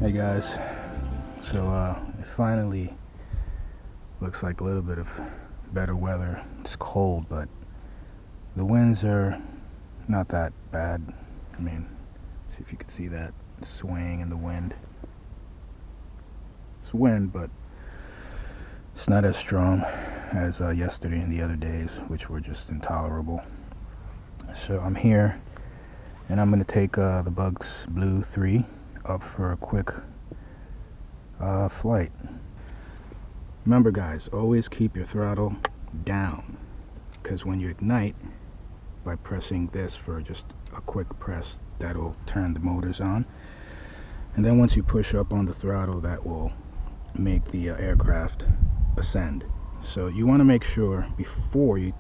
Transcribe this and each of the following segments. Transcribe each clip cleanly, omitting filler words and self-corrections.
Hey guys, so it finally looks like a little bit of better weather. It's cold, but the winds are not that bad. I mean, see if you can see that swaying in the wind. It's wind, but it's not as strong as yesterday and the other days, which were just intolerable. So I'm here, and I'm going to take the Bugs Blue 3 up for a quick flight. Remember guys, always keep your throttle down, because when you ignite by pressing this for just a quick press, that'll turn the motors on, and then once you push up on the throttle, that will make the aircraft ascend. So you want to make sure before you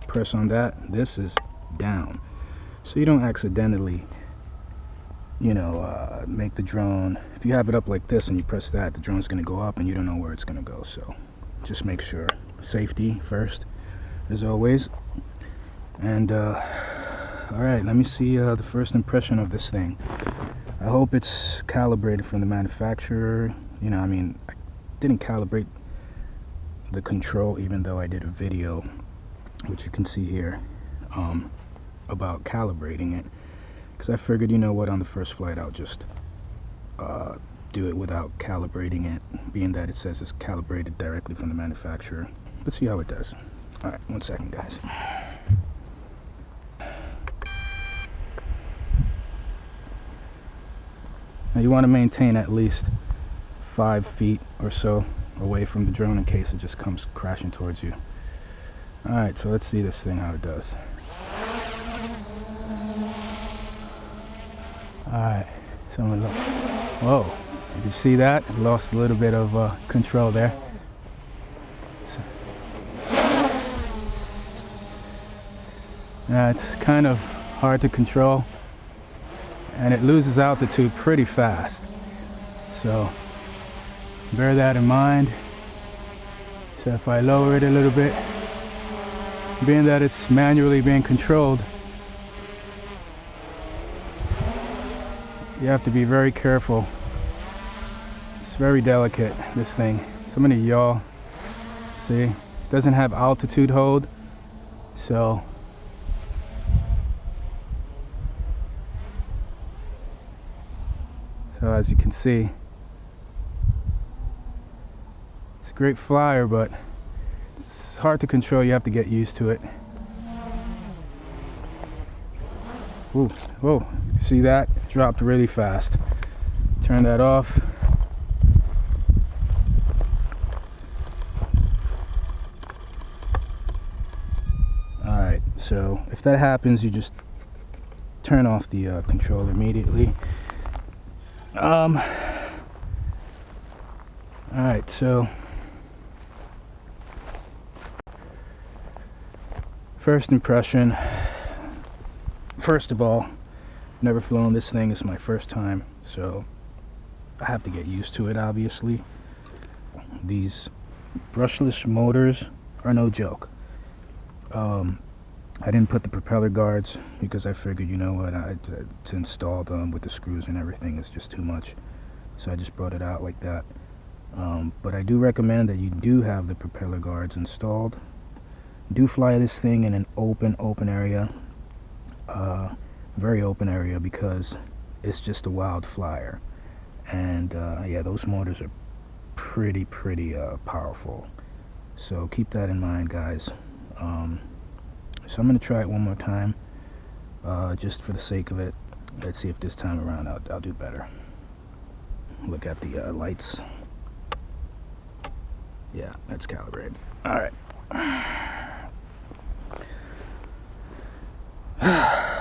press on that, this is down, so you don't accidentally make the drone. If you have it up like this and you press that, the drone's going to go up and you don't know where it's going to go. So just make sure. Safety first, as always. And alright, let me see the first impression of this thing. I hope it's calibrated from the manufacturer. I didn't calibrate the control, even though I did a video, which you can see here, about calibrating it. Because I figured, on the first flight I'll just do it without calibrating it, being that it says it's calibrated directly from the manufacturer. Let's see how it does. Alright, 1 second guys. Now you want to maintain at least 5 feet or so away from the drone in case it just comes crashing towards you. Alright, so let's see this thing, how it does. Alright, so I'm gonna look. Whoa, did you see that? I lost a little bit of control there. It's kind of hard to control, and it loses altitude pretty fast. So bear that in mind. So if I lower it a little bit, being that it's manually being controlled, you have to be very careful. It's very delicate, this thing. So many yaw. See, it doesn't have altitude hold, so as you can see, it's a great flyer, but it's hard to control. You have to get used to it. Ooh, whoa, see that? It dropped really fast. Turn that off. Alright, so if that happens, you just turn off the controller immediately. Alright, so first impression. First of all, never flown this thing. It's my first time, so I have to get used to it, obviously. These brushless motors are no joke. I didn't put the propeller guards because I figured, to install them with the screws and everything is just too much. So I just brought it out like that. But I do recommend that you do have the propeller guards installed. Do fly this thing in an open area. Very open area, because it's just a wild flyer, and yeah, those motors are pretty powerful, so keep that in mind guys. So I'm gonna try it one more time, just for the sake of it. Let's see if this time around I'll do better. Look at the lights. Yeah, that's calibrated. Alright.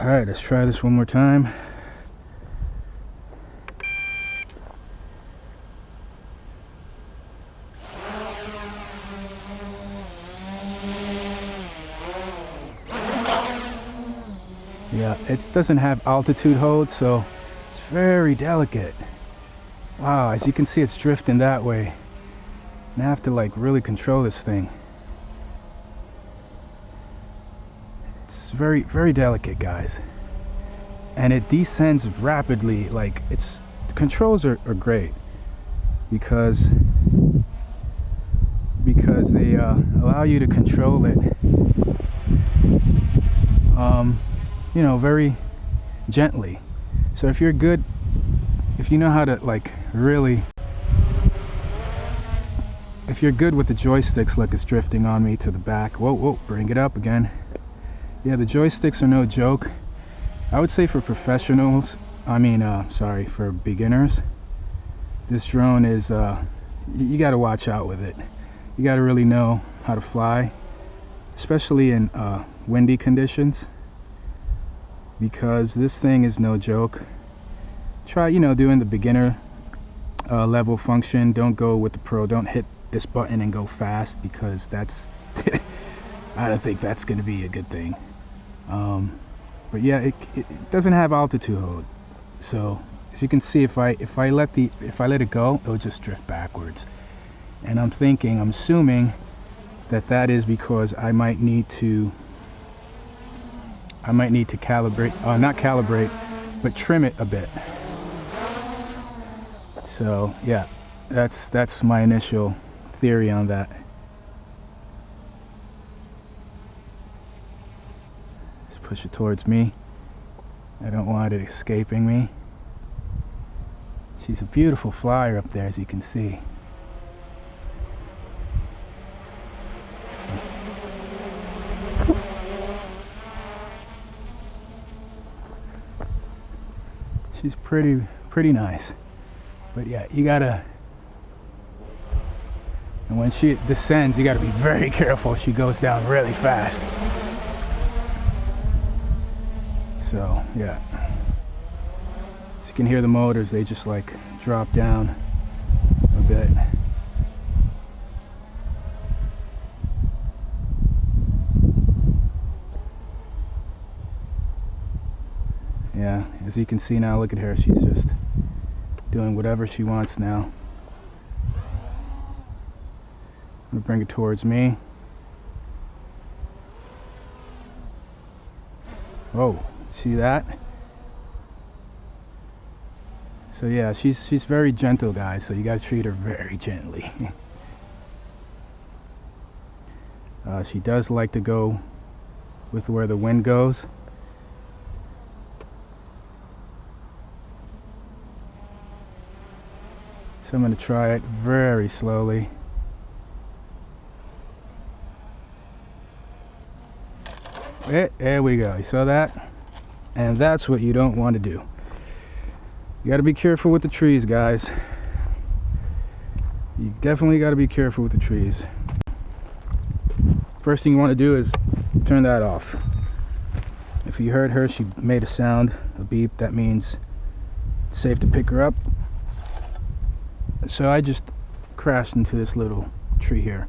Alright, let's try this one more time. Yeah, it doesn't have altitude hold, so it's very delicate. Wow, as you can see, it's drifting that way. And I have to really control this thing. It's very delicate guys, and it descends rapidly. Like, it's controls are great because they allow you to control it, you know, very gently. So if you're good, if you know how to like really, if you're good with the joysticks, look, it's drifting on me to the back. Whoa, whoa, bring it up again. Yeah, the joysticks are no joke. I would say for professionals, sorry, for beginners, this drone is, you got to watch out with it. You got to really know how to fly, especially in windy conditions, because this thing is no joke. Try, you know, doing the beginner level function. Don't go with the pro. Don't hit this button and go fast, because that's I don't think that's going to be a good thing. But yeah, it doesn't have altitude, so as you can see, if I let it go, it'll just drift backwards. And I'm assuming that is because I might need to calibrate, not calibrate, but trim it a bit. So yeah, that's my initial theory on that. Just push it towards me. I don't want it escaping me. She's a beautiful flyer up there, as you can see. She's pretty nice. But yeah, you gotta, and when she descends, you gotta be very careful. She goes down really fast. So yeah, as you can hear the motors, they just like drop down a bit. Yeah, as you can see now, look at her, she's just doing whatever she wants now. I'm gonna bring it towards me. Oh, see that? So yeah, she's very gentle, guys, so you gotta treat her very gently. She does like to go with where the wind goes. So I'm going to try it very slowly. There we go. You saw that? And that's what you don't want to do. You got to be careful with the trees, guys. You definitely got to be careful with the trees. First thing you want to do is turn that off. If you heard her, she made a sound, a beep. That means it's safe to pick her up. So I just crashed into this little tree here.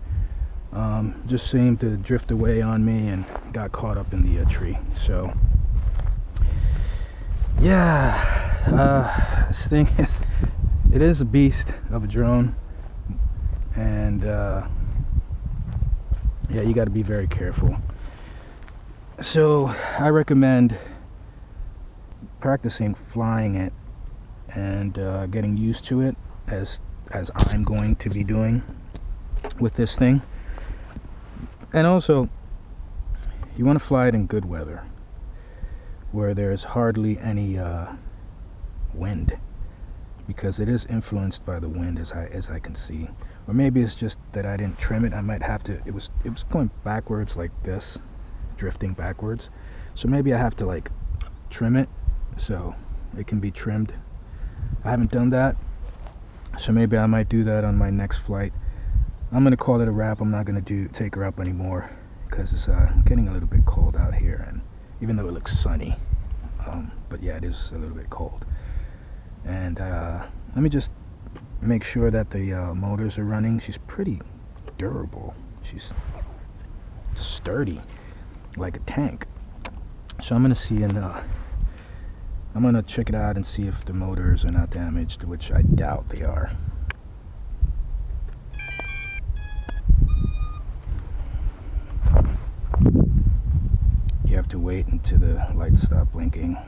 Just seemed to drift away on me and got caught up in the tree. So yeah, this thing is a beast of a drone, and yeah, you got to be very careful. So I recommend practicing flying it and getting used to it, as I'm going to be doing with this thing. And also, you want to fly it in good weather, where there's hardly any wind, because it is influenced by the wind, as I can see. Or maybe it's just that I didn't trim it. I might have to. It was going backwards like this, drifting backwards. So maybe I have to like trim it so it can be trimmed. I haven't done that. So maybe I might do that on my next flight. I'm gonna call it a wrap. I'm not gonna take her up anymore, because it's getting a little bit cold out here, and even though it looks sunny, but yeah, it is a little bit cold. And let me just make sure that the motors are running. She's pretty durable. She's sturdy, like a tank. So I'm gonna see, and I'm gonna check it out and see if the motors are not damaged, which I doubt they are. You have to wait until the lights stop blinking.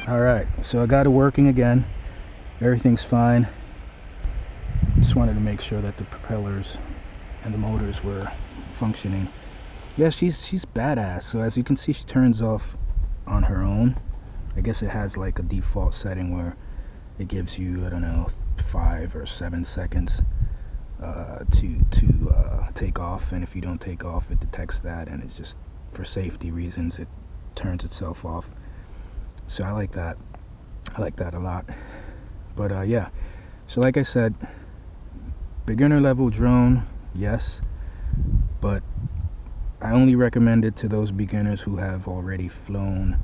Alright, so I got it working again. Everything's fine. Just wanted to make sure that the propellers and the motors were functioning. Yeah, she's badass. So as you can see, she turns off on her own. I guess it has like a default setting where it gives you, I don't know, 5 or 7 seconds to take off, and if you don't take off, it detects that, and it's just for safety reasons it turns itself off. So I like that a lot. But yeah, so like I said, beginner level drone, yes, but I only recommend it to those beginners who have already flown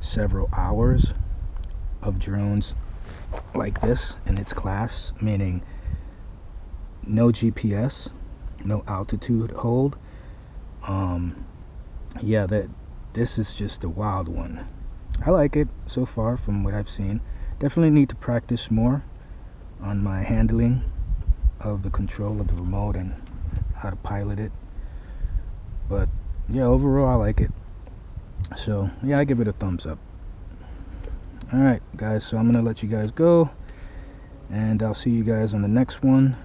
several hours of drones like this in its class, meaning no GPS, no altitude hold. Yeah, this is just a wild one. I like it so far from what I've seen. Definitely need to practice more on my handling of the control of the remote and how to pilot it. But yeah, overall I like it. So yeah, I give it a thumbs up. Alright guys, so I'm gonna let you guys go, and I'll see you guys on the next one.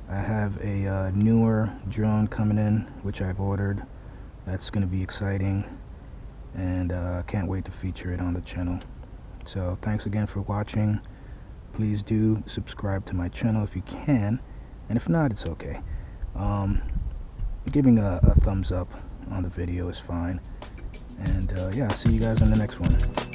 I have a newer drone coming in, which I've ordered. That's gonna be exciting, and can't wait to feature it on the channel. So thanks again for watching. Please do subscribe to my channel if you can, and if not, it's okay. Giving a thumbs up on the video is fine. And yeah, I'll see you guys on the next one.